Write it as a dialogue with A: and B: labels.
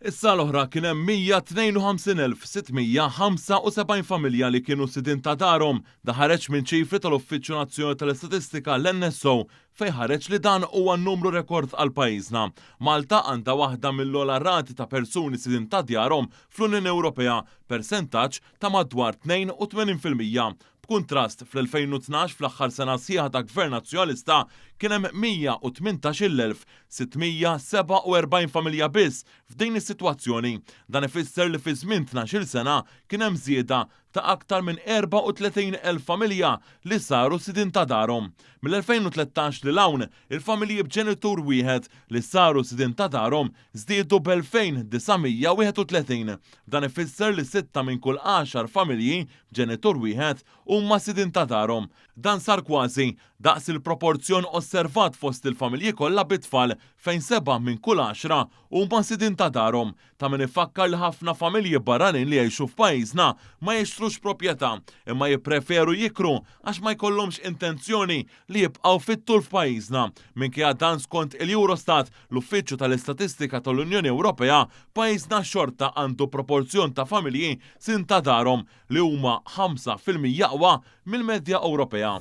A: Issa l-oħra kien hemm 152,675 familja li kienu sidin ta' darhom. Da ħareġ minn ċifri tal-Uffiċċju Nazzjonali tal-Istatistika l-NSO fejn ħareġ li dan huwa n-numru rekord għal pajjiżna. Malta għandha waħda mill-ogħla rati ta' persuni sidin ta' djarhom fl-Unjoni Ewropea, persentaġġ ta' madwar 82%. B'kuntrast fl-2012 fl-aħħar sena sħiħa ta' Gvern Nazzjonalista kien hemm 118,647 familja biss f'din is-sitwazzjoni. Dan ifisser li fi żmien 12-il sena kien hemm żieda ta' aktar minn 34,000 familja li saru sidin ta' darhom. Mill-2013 lil hawn il-familji b'ġenitur wieħed li saru sidin ta' darhom żdiedu b'2,931. Dan ifisser li 6 minn kull 10 familji b'ġenitur wieħed huma sidin ta' darhom. Dan sar kważi daqs il-proporzjon osservat fost il-familji kollha bit-tfal fejn 7 minn kull 10 huma sidin ta' darhom. Ta' min ifakkar li ħafna familji barranin li jgħixu f'pajjiżna ma jixtrux proprjetà imma jippreferu jikru għax ma jkollhomx intenzjoni li jibqgħu fit-tul f'pajjiżna. Minkejja dan skont il-Eurostat, l-Uffiċċju tal-Istatistika tal-Unjoni Ewropea, pajjiżna xorta għandu proporzjon ta' familji sidin ta' darhom li huma 5% aqwa mill-medja Ewropea.